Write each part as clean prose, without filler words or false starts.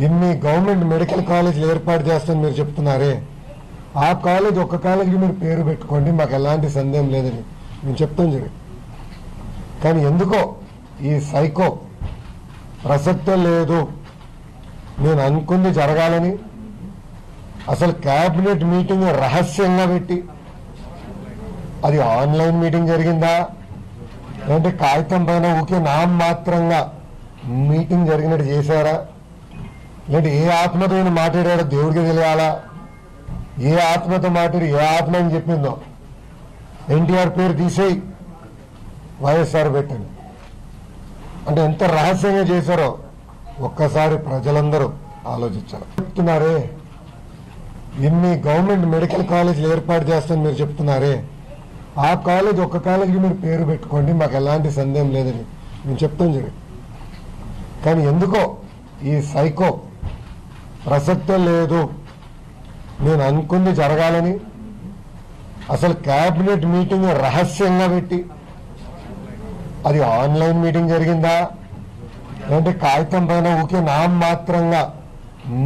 ఇన్ని government medical కాలేజీలు ఏర్పాటు చేస్తామని మీరు చెప్తున్నారే, ఆ కాలేజ్ ఒక్క కాలేజీకి మీరు పేరు పెట్టుకోండి, మాకు ఎలాంటి సందేహం లేదని మేము చెప్తాం జరిగింది. కానీ ఎందుకో ఈ సైకో ప్రసక్తే లేదు, నేను అనుకుంది జరగాలని అసలు క్యాబినెట్ మీటింగ్ రహస్యంగా పెట్టి, అది ఆన్లైన్ మీటింగ్ జరిగిందా లేదంటే కాగితం పైన ఊకే నామమాత్రంగా మీటింగ్ జరిగినట్టు చేశారా, లేదంటే ఏ ఆత్మతో ఈయన మాట్లాడాడో దేవుడికి తెలియాలా, ఏ ఆత్మతో మాట్లాడి ఏ ఆత్మ అని చెప్పిందో ఎన్టీఆర్ పేరు తీసేయి వైఎస్ఆర్ పెట్టండి అంటే ఎంత రహస్యంగా చేశారో ఒక్కసారి ప్రజలందరూ ఆలోచించారు. చెప్తున్నారే ఇన్ని గవర్నమెంట్ మెడికల్ కాలేజీలు ఏర్పాటు చేస్తామని మీరు చెప్తున్నారే, ఆ కాలేజ్ ఒక్క కాలేజీకి మీరు పేరు పెట్టుకోండి, మాకు ఎలాంటి సందేహం లేదని మేము చెప్తాం జరిగింది. కానీ ఎందుకో ఈ సైకో ప్రసక్తే లేదు, నేను అనుకుంది జరగాలని అసలు క్యాబినెట్ మీటింగ్ రహస్యంగా పెట్టి, అది ఆన్లైన్ మీటింగ్ జరిగిందా లేదంటే కాగితం పైన ఊకే నామమాత్రంగా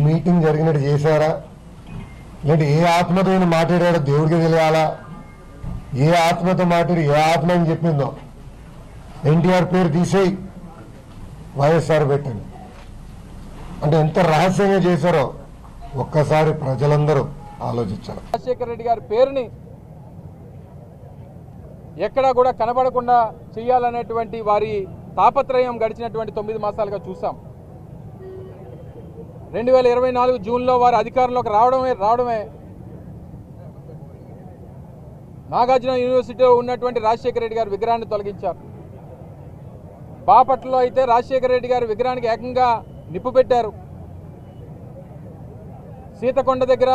మీటింగ్ జరిగినట్టు చేశారా, లేదంటే ఏ ఆత్మతో ఈయన మాట్లాడాడో దేవుడికి తెలియాలా, ఏ ఆత్మతో మాట్లాడి ఏ ఆత్మ అని చెప్పిందో ఎన్టీఆర్ పేరు తీసేయి వైఎస్ఆర్ పెట్టండి అంటే ఎంత రహస్యంగా చేశారో ఒక్కసారి ప్రజలందరూ ఆలోచించారు. రాజశేఖర రెడ్డి గారి పేరుని ఎక్కడా కూడా కనబడకుండా చేయాలనేటువంటి వారి తాపత్రయం గడిచినటువంటి 9 మాసాలుగా చూసాం. 2024 జూన్లో వారు అధికారంలోకి రావడమే నాగార్జున యూనివర్సిటీలో ఉన్నటువంటి రాజశేఖర రెడ్డి గారి విగ్రహాన్ని తొలగించారు. బాపట్లలో అయితే రాజశేఖర రెడ్డి గారి విగ్రహానికి ఏకంగా నిప్పు పెట్టారు. సీతకొండ దగ్గర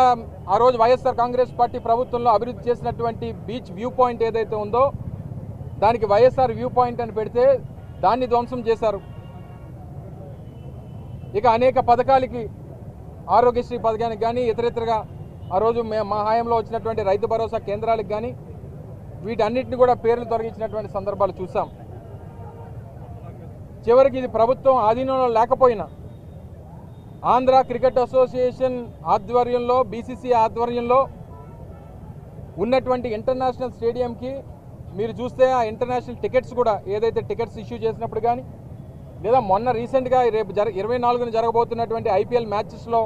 ఆ రోజు వైఎస్ఆర్ కాంగ్రెస్ పార్టీ ప్రభుత్వంలో అభివృద్ధి చేసినటువంటి బీచ్ వ్యూ పాయింట్ ఏదైతే ఉందో దానికి వైఎస్ఆర్ వ్యూ పాయింట్ అని పెడితే దాన్ని ధ్వంసం చేశారు. ఇక అనేక పథకాలకి, ఆరోగ్యశ్రీ పథకానికి కానీ ఇతరితరగా ఆ రోజు మా హయాంలో వచ్చినటువంటి రైతు భరోసా కేంద్రాలకు కానీ వీటన్నిటిని కూడా పేర్లు తొలగించినటువంటి సందర్భాలు చూసాం. చివరికి ఇది ప్రభుత్వం ఆధీనంలో లేకపోయినా ఆంధ్ర క్రికెట్ అసోసియేషన్ ఆధ్వర్యంలో, బీసీసీ ఆధ్వర్యంలో ఉన్నటువంటి ఇంటర్నేషనల్ స్టేడియంకి మీరు చూస్తే ఆ ఇంటర్నేషనల్ టికెట్స్ కూడా ఏదైతే టికెట్స్ ఇష్యూ చేసినప్పుడు కానీ లేదా మొన్న రీసెంట్గా రేపు 24న జరగబోతున్నటువంటి ఐపీఎల్ మ్యాచెస్లో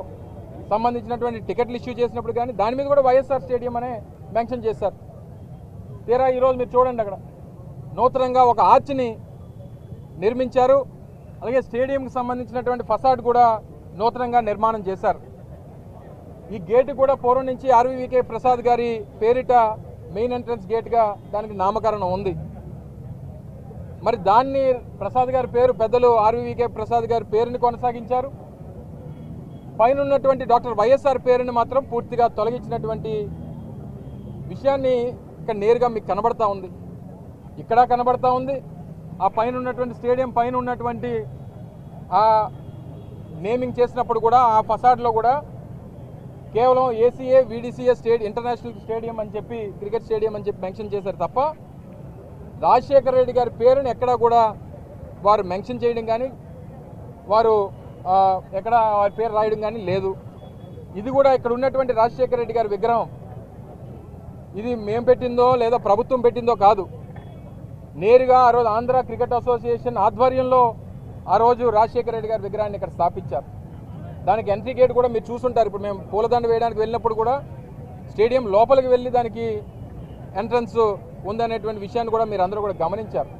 సంబంధించినటువంటి టికెట్లు ఇష్యూ చేసినప్పుడు కానీ దాని మీద కూడా వైఎస్ఆర్ స్టేడియం అనే మెన్షన్ చేశారు. తీరా ఈరోజు మీరు చూడండి, అక్కడ నూతనంగా ఒక ఆర్చ్ని నిర్మించారు. అలాగే స్టేడియంకి సంబంధించినటువంటి ఫసాడ్ కూడా నూతనంగా నిర్మాణం చేశారు. ఈ గేటు కూడా పూర్వం నుంచి ఆర్వీవీకే ప్రసాద్ గారి పేరిట మెయిన్ ఎంట్రన్స్ గేట్గా దానికి నామకరణం ఉంది. మరి దాన్ని ప్రసాద్ గారి పేరు పెద్దలు ఆర్వీవీకే ప్రసాద్ గారి పేరుని కొనసాగించారు. పైన ఉన్నటువంటి డాక్టర్ వైఎస్ఆర్ పేరుని మాత్రం పూర్తిగా తొలగించినటువంటి విషయాన్ని ఇక్కడ నేరుగా మీకు కనబడతా ఉంది, ఇక్కడ కనబడతా ఉంది. ఆ పైన ఉన్నటువంటి స్టేడియం పైన ఉన్నటువంటి ఆ నేమింగ్ చేసినప్పుడు కూడా ఆ ఫసాడ్లో కూడా కేవలం ఏసీఏ వీడీసీఏ ఇంటర్నేషనల్ స్టేడియం అని చెప్పి, క్రికెట్ స్టేడియం అని చెప్పి మెన్షన్ చేశారు తప్ప రాజశేఖర రెడ్డి గారి పేరుని ఎక్కడా కూడా వారు మెన్షన్ చేయడం కానీ వారు ఎక్కడ వారి పేరు రాయడం కానీ లేదు. ఇది కూడా ఇక్కడ ఉన్నటువంటి రాజశేఖర రెడ్డి గారి విగ్రహం ఇది మేము పెట్టిందో లేదా ప్రభుత్వం పెట్టిందో కాదు, నేరుగా ఆ రోజు ఆంధ్ర క్రికెట్ అసోసియేషన్ ఆధ్వర్యంలో ఆ రోజు రాజశేఖర రెడ్డి గారి విగ్రహాన్ని ఇక్కడ స్థాపించారు. దానికి ఎంట్రీ గేట్ కూడా మీరు చూసుంటారు. ఇప్పుడు మేము పూలదండ వేయడానికి వెళ్ళినప్పుడు కూడా స్టేడియం లోపలికి వెళ్ళి దానికి ఎంట్రన్స్ ఉందనేటువంటి విషయాన్ని కూడా మీరు అందరూ కూడా గమనించారు.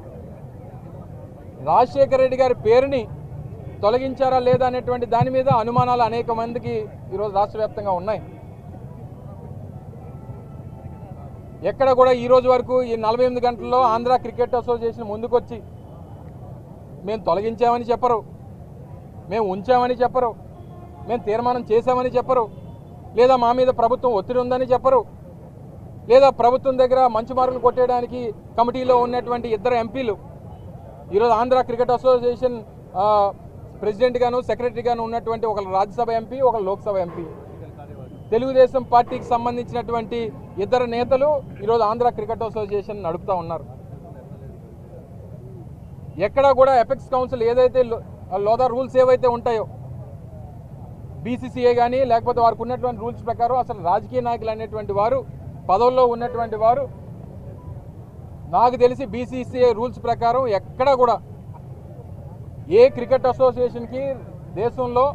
రాజశేఖర రెడ్డి గారి పేరుని తొలగించారా లేదా అనేటువంటి దాని మీద అనుమానాలు అనేక మందికి ఈరోజు రాష్ట్ర వ్యాప్తంగా ఉన్నాయి. ఎక్కడ కూడా ఈ రోజు వరకు ఈ 48 గంటల్లో ఆంధ్ర క్రికెట్ అసోసియేషన్ ముందుకొచ్చి మేము తొలగించామని చెప్పరు, మేము ఉంచామని చెప్పరు, మేము తీర్మానం చేశామని చెప్పరు, లేదా మా మీద ప్రభుత్వం ఒత్తిడి ఉందని చెప్పరు, లేదా ప్రభుత్వం దగ్గర మంచి మార్కులు కొట్టేయడానికి కమిటీలో ఉన్నటువంటి 2 ఎంపీలు ఈరోజు ఆంధ్ర క్రికెట్ అసోసియేషన్ ప్రెసిడెంట్గాను సెక్రటరీగాను ఉన్నటువంటి ఒకరు రాజ్యసభ ఎంపీ, ఒకరు లోక్సభ ఎంపీ, తెలుగుదేశం పార్టీకి సంబంధించినటువంటి 2 నేతలు ఈరోజు ఆంధ్ర క్రికెట్ అసోసియేషన్ నడుపుతూ ఉన్నారు. ఎక్కడా కూడా ఎపెక్స్ కౌన్సిల్ ఏదైతే లోదా రూల్స్ ఏవైతే ఉంటాయో బీసీసీఐ కానీ లేకపోతే వారికి ఉన్నటువంటి రూల్స్ ప్రకారం అసలు రాజకీయ నాయకులు అనేటువంటి వారు పదవుల్లో ఉన్నటువంటి వారు నాకు తెలిసి బీసీసీఐ రూల్స్ ప్రకారం ఎక్కడ కూడా ఏ క్రికెట్ అసోసియేషన్కి దేశంలో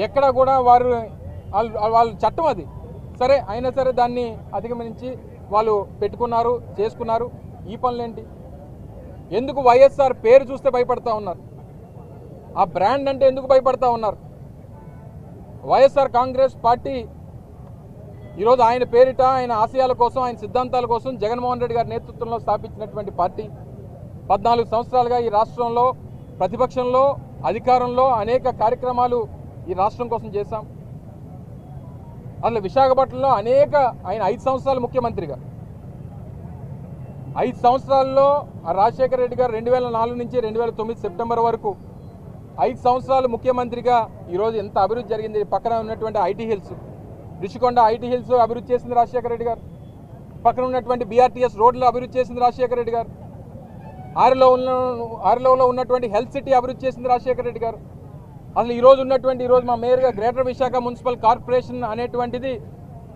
ఎక్కడ కూడా వాళ్ళ చట్టం అది సరే అయినా సరే దాన్ని అధిగమించి వాళ్ళు పెట్టుకున్నారు చేసుకున్నారు. ఈ పనులేంటి? ఎందుకు వైఎస్ఆర్ పేరు చూస్తే భయపడతా ఉన్నారు? ఆ బ్రాండ్ అంటే ఎందుకు భయపడతా ఉన్నారు? వైఎస్ఆర్ కాంగ్రెస్ పార్టీ ఈరోజు ఆయన పేరిట ఆయన ఆశయాల కోసం ఆయన సిద్ధాంతాల కోసం జగన్మోహన్ రెడ్డి గారి నేతృత్వంలో స్థాపించినటువంటి పార్టీ. 14 సంవత్సరాలుగా ఈ రాష్ట్రంలో ప్రతిపక్షంలో అధికారంలో అనేక కార్యక్రమాలు ఈ రాష్ట్రం కోసం చేశాం. అసలు విశాఖపట్నంలో ఆయన 5 సంవత్సరాలు ముఖ్యమంత్రిగా 5 సంవత్సరాల్లో రాజశేఖర రెడ్డి గారు 2004 నుంచి 2009 సెప్టెంబర్ వరకు 5 సంవత్సరాలు ముఖ్యమంత్రిగా ఈరోజు ఎంత అభివృద్ధి జరిగింది. పక్కన ఉన్నటువంటి IT hills Rishikonda IT hills అభివృద్ధి చేసింది రాజశేఖర రెడ్డి గారు. పక్కన ఉన్నటువంటి బీఆర్టీఎస్ రోడ్లు అభివృద్ధి చేసింది రాజశేఖర రెడ్డి గారు. ఆరిలోలో ఉన్నటువంటి హెల్త్ సిటీ అభివృద్ధి చేసింది రాజశేఖర రెడ్డి గారు. అసలు ఈరోజు మా మేయర్గా గ్రేటర్ విశాఖ మున్సిపల్ కార్పొరేషన్ అనేటువంటిది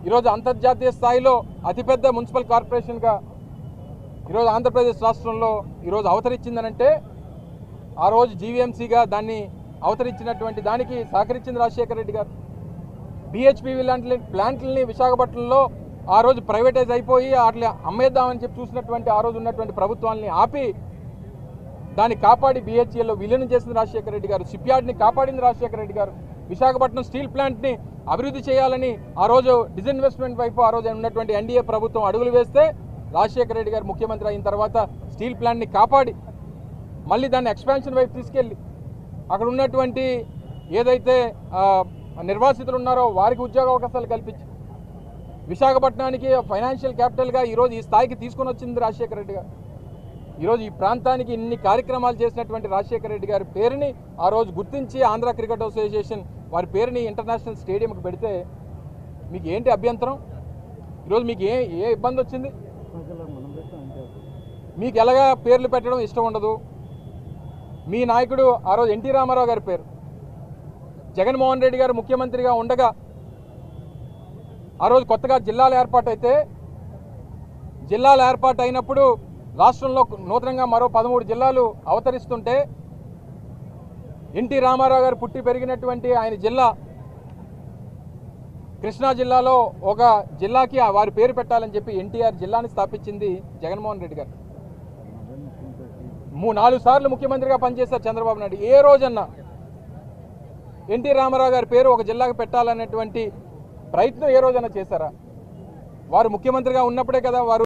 ఈరోజు అంతర్జాతీయ స్థాయిలో అతిపెద్ద మున్సిపల్ కార్పొరేషన్గా ఈరోజు ఆంధ్రప్రదేశ్ రాష్ట్రంలో ఈరోజు అవతరించిందనంటే ఆ రోజు జీవీఎంసీగా దాన్ని అవతరించినటువంటి దానికి సహకరించింది రాజశేఖర రెడ్డి గారు. బిహెచ్పివి లాంటి ప్లాంట్లని విశాఖపట్నంలో ఆ రోజు ప్రైవేటైజ్ అయిపోయి అట్లా అమ్మేద్దామని చెప్పి చూసినటువంటి ఆ రోజు ఉన్నటువంటి ప్రభుత్వాన్ని ఆపి దాన్ని కాపాడి బిహెచ్ఎల్లో విలీనం చేసింది రాజశేఖర రెడ్డి గారు. షిప్ యార్డ్ని కాపాడింది రాజశేఖర రెడ్డి గారు. విశాఖపట్నం స్టీల్ ప్లాంట్ని అభివృద్ధి చేయాలని ఆ రోజు డిజిన్వెస్ట్మెంట్ వైపు ఆ రోజు ఉన్నటువంటి ఎన్డీఏ ప్రభుత్వం అడుగులు వేస్తే రాజశేఖర రెడ్డి గారు ముఖ్యమంత్రి అయిన తర్వాత స్టీల్ ప్లాంట్ని కాపాడి మళ్ళీ దాన్ని ఎక్స్పాన్షన్ వైపు తీసుకెళ్ళి అక్కడ ఉన్నటువంటి ఏదైతే నిర్వాసితులు ఉన్నారో వారికి ఉద్యోగ అవకాశాలు కల్పించి విశాఖపట్నానికి ఫైనాన్షియల్ క్యాపిటల్గా ఈరోజు ఈ స్థాయికి తీసుకొని వచ్చింది రాజశేఖర రెడ్డి గారు. ఈరోజు ఈ ప్రాంతానికి ఇన్ని కార్యక్రమాలు చేసినటువంటి రాజశేఖర రెడ్డి గారి పేరుని ఆ రోజు గుర్తించి ఆంధ్ర క్రికెట్ అసోసియేషన్ వారి పేరుని ఇంటర్నేషనల్ స్టేడియంకి పెడితే మీకు ఏంటి అభ్యంతరం? ఈరోజు మీకు ఏ ఇబ్బంది వచ్చింది? మీకు ఎలాగా పేర్లు పెట్టడం ఇష్టం ఉండదు. మీ నాయకుడు ఆ రోజు ఎన్టీ రామారావు గారి పేరు జగన్మోహన్ రెడ్డి గారు ముఖ్యమంత్రిగా ఉండగా ఆ రోజు కొత్తగా జిల్లాలు ఏర్పాటు అయినప్పుడు రాష్ట్రంలో నూతనంగా మరో 13 జిల్లాలు అవతరిస్తుంటే ఎన్టీ రామారావు గారు పుట్టి పెరిగినటువంటి ఆయన జిల్లా కృష్ణా జిల్లాలో ఒక జిల్లాకి వారి పేరు పెట్టాలని చెప్పి ఎన్టీఆర్ జిల్లాని స్థాపించింది జగన్మోహన్ రెడ్డి గారు. 4 సార్లు ముఖ్యమంత్రిగా పనిచేశారు చంద్రబాబు నాయుడు. ఏ రోజన్నా ఎన్టీ రామారావు గారి పేరు ఒక జిల్లాకు పెట్టాలనేటువంటి ప్రయత్నం ఏ రోజైనా చేశారా? వారు ముఖ్యమంత్రిగా ఉన్నప్పుడే కదా వారు